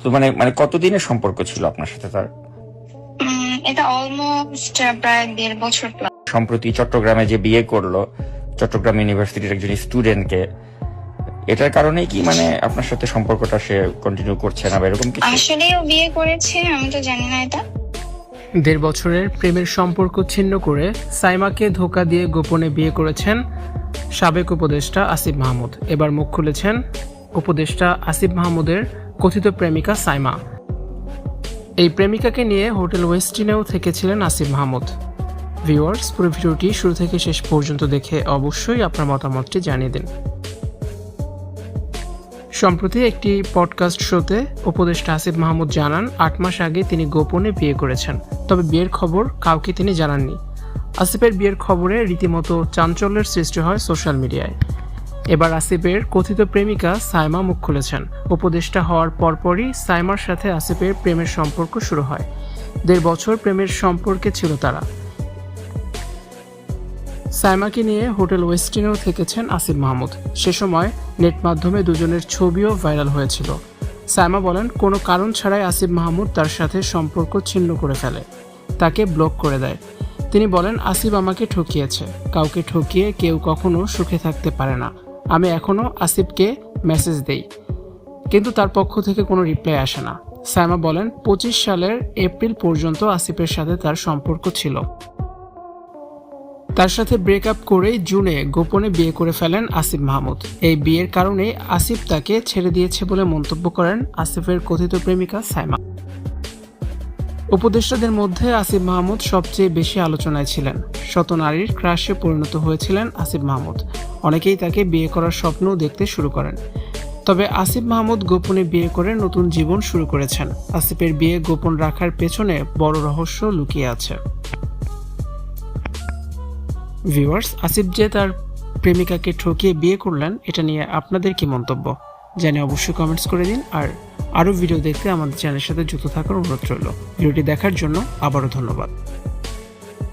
তো মানে মানে কতদিনের সম্পর্ক ছিল আপনার সাথে তার? এটা অলমোস্ট প্রায় 1.5 বছর প্লাস। সম্প্রতি চট্টগ্রামে যে বিয়ে করলো চট্টগ্রাম ইউনিভার্সিটির একজন স্টুডেন্টকে, এটার কারণে কি মানে আপনার সাথে সম্পর্কটা সে কন্টিনিউ করছে না বা এরকম কিছু? আসলেও বিয়ে করেছে, আমি তো জানি না এটা। 1.5 বছরের প্রেমের সম্পর্ক ছিন্ন করে সাইমাকে ধোঁকা দিয়ে গোপনে বিয়ে করেছেন সাবেক উপদেষ্টা আসিফ মাহমুদ। এবার মুখ খুলেছেন উপদেষ্টা আসিফ মাহমুদের কথিত প্রেমিকা সাইমা। এই প্রেমিকাকে নিয়ে হোটেল ওয়েস্টিনেও থেকেছিলেন আসিফ মাহমুদ। ভিউয়ার্স, পুরো ভিডিওটি শুরু থেকে শেষ পর্যন্ত দেখে অবশ্যই আপনার মতামতটি জানিয়ে দিন। সম্প্রতি একটি পডকাস্ট শোতে উপদেষ্টা আসিফ মাহমুদ জানান 8 মাস আগে তিনি গোপনে বিয়ে করেছেন, তবে বিয়ের খবর কাউকে তিনি জানাননি। আসিফের বিয়ের খবরে রীতিমতো চাঞ্চল্যের সৃষ্টি হয় সোশ্যাল মিডিয়ায়। এবার আসিফের কথিত প্রেমিকা সাইমা মুখ খুলেছেন। উপদেষ্টা হওয়ার পরপরই সাইমার সাথে আসিফের প্রেমের সম্পর্ক শুরু হয়। 1.5 বছর প্রেমের সম্পর্কে ছিল তারা। সাইমাকে নিয়ে হোটেল ওয়েস্টিনেও থেকেছেন আসিফ মাহমুদ। সে সময় নেট মাধ্যমে দুজনের ছবিও ভাইরাল হয়েছিল। সাইমা বলেন, কোনো কারণ ছাড়াই আসিফ মাহমুদ তার সাথে সম্পর্ক ছিন্ন করে ফেলে, তাকে ব্লক করে দেয়। তিনি বলেন, আসিফ আমাকে ঠকিয়েছে। কাউকে ঠকিয়ে কেউ কখনো সুখে থাকতে পারে না। আমি এখনও আসিফকে মেসেজ দেই, কিন্তু তার পক্ষ থেকে কোনো রিপ্লাই আসে না। সাইমা বলেন, 25 সালের এপ্রিল পর্যন্ত আসিফের সাথে তার সম্পর্ক ছিল। তার সাথে ব্রেকআপ করে জুনে গোপনে বিয়ে করে ফেলেন আসিফ মাহমুদ। এই বিয়ের কারণে আসিফ তাকে ছেড়ে দিয়েছে বলে মন্তব্য করেন আসিফের কথিত প্রেমিকা সাইমা। উপদেষ্টাদের মধ্যে আসিফ মাহমুদ সবচেয়ে বেশি আলোচনায় ছিলেন। শত নারীর ক্রাশে পরিণত হয়েছিলেন আসিফ মাহমুদ। অনেকেই তাকে বিয়ে করার স্বপ্ন দেখতে শুরু করেন। তবে আসিফ মাহমুদ গোপনে বিয়ে করে নতুন জীবন শুরু করেছেন। আসিফের বিয়ে গোপন রাখার পেছনে বড় রহস্য লুকিয়ে আছে। ভিউয়ার্স, আসিফ যে তার প্রেমিকাকে ঠকিয়ে বিয়ে করলেন, এটা নিয়ে আপনাদের কি মন্তব্য জানিয়ে অবশ্যই কমেন্টস করে দিন। আর আরও ভিডিও দেখতে আমাদের চ্যানেলের সাথে যুক্ত থাকার অনুরোধ রইল। ভিডিওটি দেখার জন্য আবারও ধন্যবাদ।